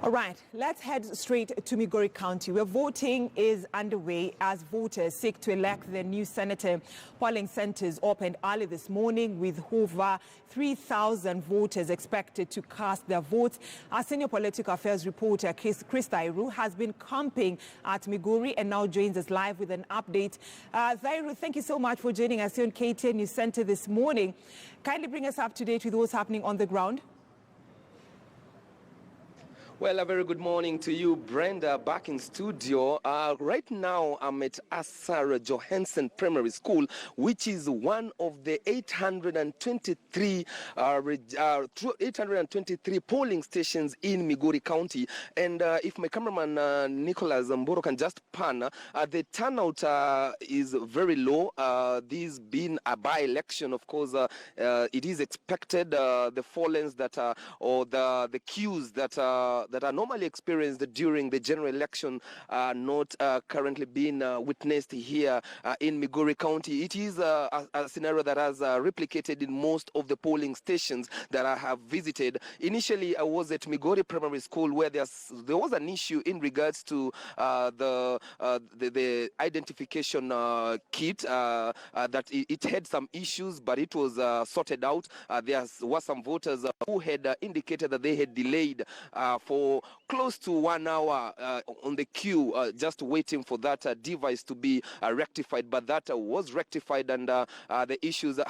All right, let's head straight to Migori County, where voting is underway as voters seek to elect their new senator. Polling centers opened early this morning with over 3,000 voters expected to cast their votes. Our senior political affairs reporter, Chris Thairu, has been camping at Migori and now joins us live with an update. Thairu, thank you so much for joining us here on KTN News Center this morning. Kindly bring us up to date with what's happening on the ground. Well, a very good morning to you, Brenda, back in studio. Right now, I'm at Asar Johansen Primary School, which is one of the 823 polling stations in Migori County. And if my cameraman, Nicholas Mboro, can just pan, the turnout is very low. This being a by-election, of course, it is expected the fallings that or the queues that are normally experienced during the general election are not currently being witnessed here in Migori County. It is a scenario that has replicated in most of the polling stations that I have visited. Initially, I was at Migori Primary School, where there was an issue in regards to the identification kit, that it had some issues, but it was sorted out. There were some voters who had indicated that they had delayed for close to 1 hour on the queue, just waiting for that device to be rectified. But that was rectified, and the issues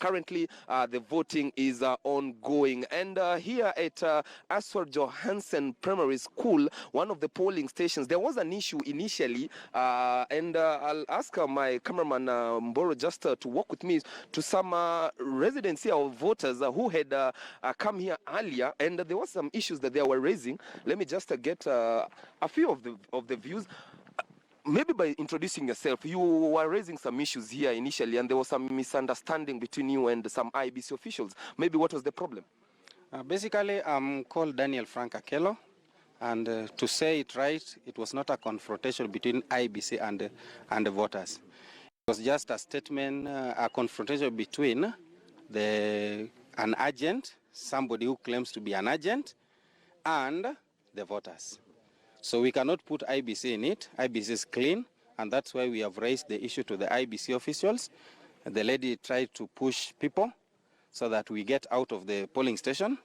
currently the voting is ongoing. And here at Aswar Johansen Primary School, one of the polling stations, there was an issue initially, and I'll ask my cameraman Mboro just to walk with me to some residents here, or voters who had come here earlier, and there was some issues that they were raising. Let me just get a few of the views. Maybe by introducing yourself, you were raising some issues here initially, and there was some misunderstanding between you and some IBC officials. Maybe what was the problem? Basically, I'm called Daniel Frank Akelo, and to say it right, it was not a confrontation between IBC and the voters. It was just a statement, a confrontation between an agent, somebody who claims to be an agent, and the voters. So we cannot put IBC in it. IBC is clean, and that's why we have raised the issue to the IBC officials. The lady tried to push people so that we get out of the polling station.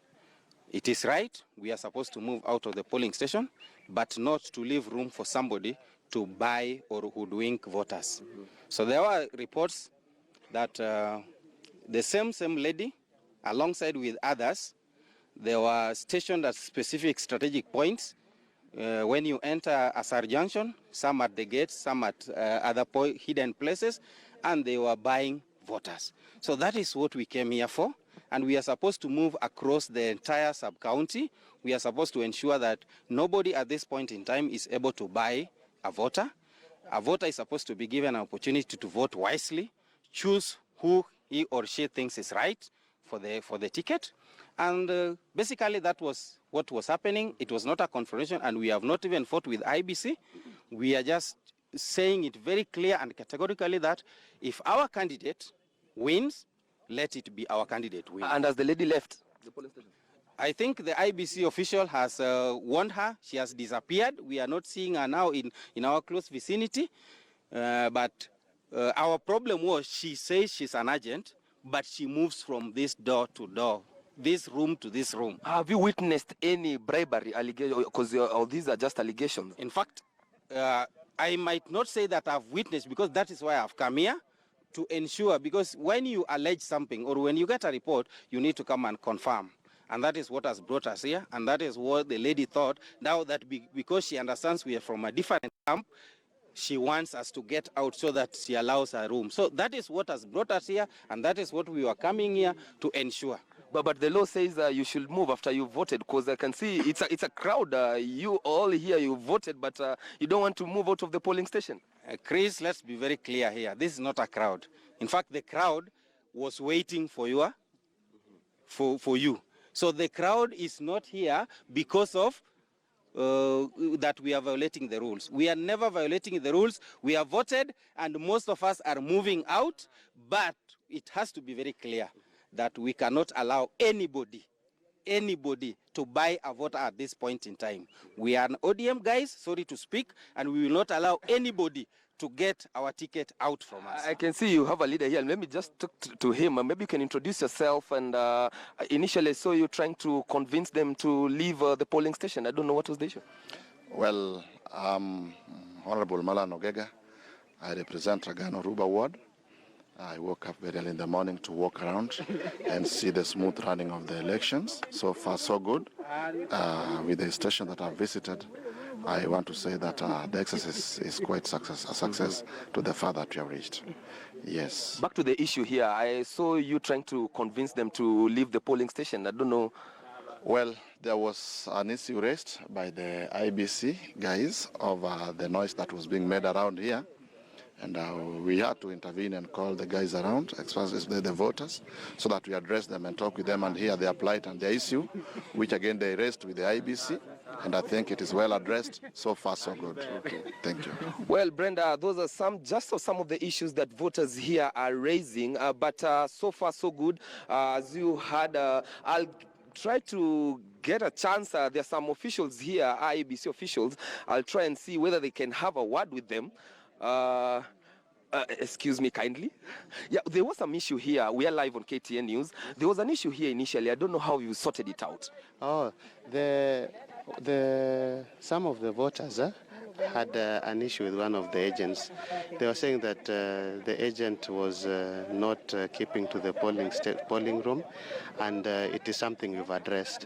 It is right, we are supposed to move out of the polling station, but not to leave room for somebody to buy or hoodwink voters. So there were reports that the same lady, alongside with others, they were stationed at specific strategic points. When you enter Asar Junction, some at the gates, some at other hidden places, and they were buying voters. So that is what we came here for, and we are supposed to move across the entire sub-county. We are supposed to ensure that nobody at this point in time is able to buy a voter. A voter is supposed to be given an opportunity to vote wisely, choose who he or she thinks is right for the ticket. And basically that was what was happening. It was not a confrontation, and we have not even fought with IBC. We are just saying it very clear and categorically that if our candidate wins, let it be our candidate win. And as the lady left the polling station, I think the IBC official has warned her. She has disappeared. We are not seeing her now in our close vicinity. But our problem was, she says she's an agent, but she moves from this door to door, this room to this room. Have you witnessed any bribery allegation? Because these are just allegations. In fact, I might not say that I've witnessed, because that is why I've come here to ensure, because when you allege something or when you get a report, you need to come and confirm. And that is what has brought us here, and that is what the lady thought. Now that because she understands we are from a different camp, she wants us to get out so that she allows her room. So that is what has brought us here, and that is what we were coming here to ensure. But the law says you should move after you voted, because I can see it's a crowd. You all here, you voted, but you don't want to move out of the polling station. Chris, let's be very clear here. This is not a crowd. In fact, the crowd was waiting for you. So the crowd is not here because of that we are violating the rules. We are never violating the rules. We have voted, and most of us are moving out, but it has to be very clear that we cannot allow anybody anybody to buy a voter at this point in time. We are ODM guys, sorry to speak, and we will not allow anybody to get our ticket out from us. I can see you have a leader here. Let me just talk to him. Maybe you can introduce yourself. And initially, I saw you trying to convince them to leave the polling station. I don't know what was the issue. Well, Honorable Malan Ogega. I represent Ragano Ruba Ward. I woke up very early in the morning to walk around and see the smooth running of the elections. So far, so good. With the station that I've visited, I want to say that the exercise is quite a success to the far that we have reached. Yes. Back to the issue here. I saw you trying to convince them to leave the polling station. I don't know. Well, there was an issue raised by the IBC guys of the noise that was being made around here. And we had to intervene and call the guys around, especially the voters, so that we address them and talk with them and hear their plight and their issue, which again they raised with the IBC. And I think it is well addressed. So far, so good. Okay. Thank you. Well, Brenda, those are some of the issues that voters here are raising. But so far, so good. As you heard, I'll try to get a chance. There are some officials here, IBC officials. I'll try and see whether they can have a word with them. Excuse me kindly. Yeah, there was some issue here. We are live on KTN News. There was an issue here initially. I don't know how you sorted it out. Oh, some of the voters had an issue with one of the agents. They were saying that the agent was not keeping to the polling room, and it is something we've addressed.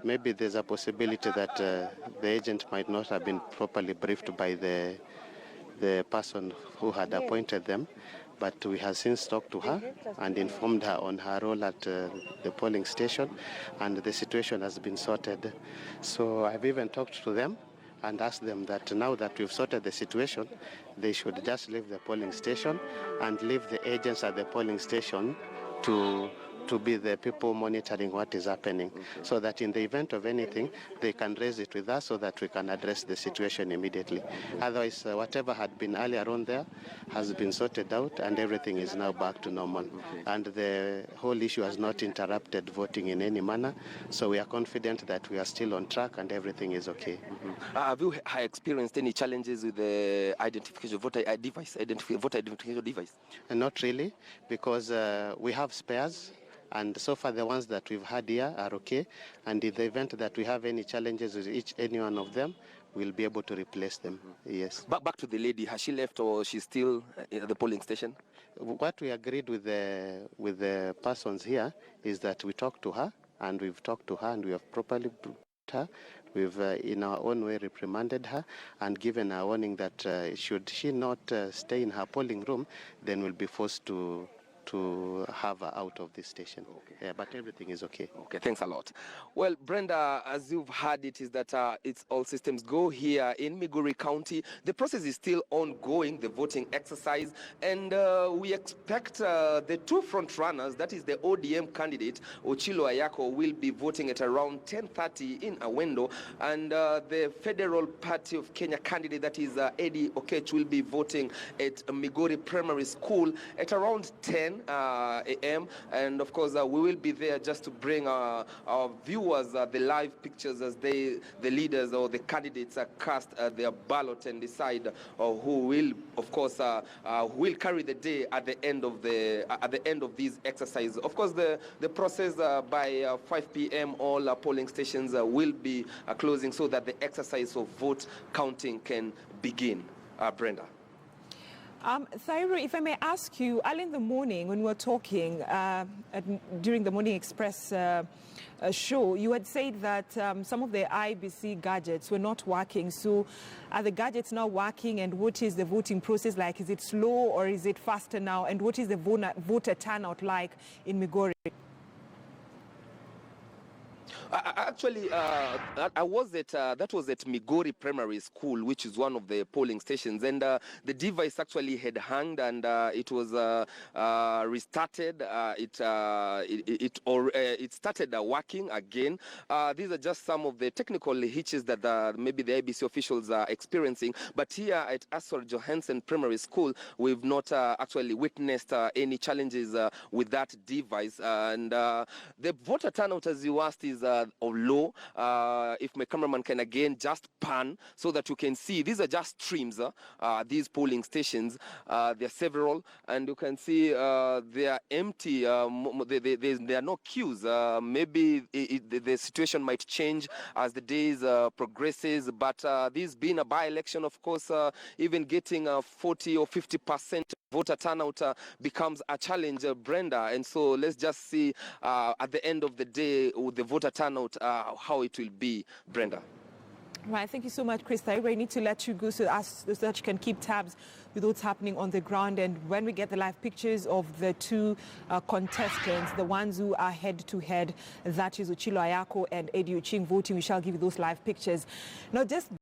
Maybe there's a possibility that the agent might not have been properly briefed by the person who had appointed them, but we have since talked to her and informed her on her role at the polling station, and the situation has been sorted. So I've even talked to them and asked them that now that we've sorted the situation, they should just leave the polling station and leave the agents at the polling station to be the people monitoring what is happening, so that in the event of anything, they can raise it with us so that we can address the situation immediately. Otherwise, whatever had been earlier on there has been sorted out and everything is now back to normal. And the whole issue has not interrupted voting in any manner, so we are confident that we are still on track and everything is okay. Have you experienced any challenges with the voter identification device? Not really, because we have spares. And so far, the ones that we've had here are okay. And in the event that we have any challenges with any one of them, we'll be able to replace them. Yes. Back to the lady. Has she left or she's still at the polling station? What we agreed with the persons here is that we talk to her, and we've talked to her, and we have properly her. We've, in our own way, reprimanded her and given her a warning that should she not stay in her polling room, then we'll be forced to have her out of this station. Okay. Yeah, but everything is okay. Okay, thanks a lot. Well, Brenda, as you've heard, it is that it's all systems go here in Migori County. The process is still ongoing, the voting exercise, and we expect the two front runners, that is the ODM candidate, Ochilo Ayako, will be voting at around 10:30 in Awendo, and the Federal Party of Kenya candidate, that is Eddie Okech, will be voting at Migori Primary School at around 10 a.m. And of course, we will be there just to bring our viewers the live pictures as the leaders or the candidates cast their ballot and decide who will, of course, will carry the day at the end of these exercises. Of course, the process by 5 p.m. all polling stations will be closing so that the exercise of vote counting can begin. Brenda. Thyro, if I may ask you, early in the morning when we were talking during the Morning Express show, you had said that some of the IBC gadgets were not working. So are the gadgets now working, and what is the voting process like? Is it slow or is it faster now? And what is the voter turnout like in Migori? Actually, I was at that was at Migori Primary School, which is one of the polling stations, and the device actually had hanged, and it was restarted. It started working again. These are just some of the technical hitches that maybe the IBC officials are experiencing. But here at Astor Johansen Primary School, we've not actually witnessed any challenges with that device, and the voter turnout, as you asked, is low. If my cameraman can again just pan so that you can see, these are just streams, these polling stations. There are several, and you can see they are empty. There are no queues. Maybe the situation might change as the days progresses, but this being a by-election, of course, even getting 40 or 50% voter turnout becomes a challenge, Brenda. And so let's just see at the end of the day with the voter turnout how it will be, Brenda. Right, thank you so much, Chris. I really need to let you go so that you can keep tabs with what's happening on the ground. And when we get the live pictures of the two contestants, the ones who are head-to-head, that is Uchilo Ayako and Eddie Uching voting, we shall give you those live pictures. Now, just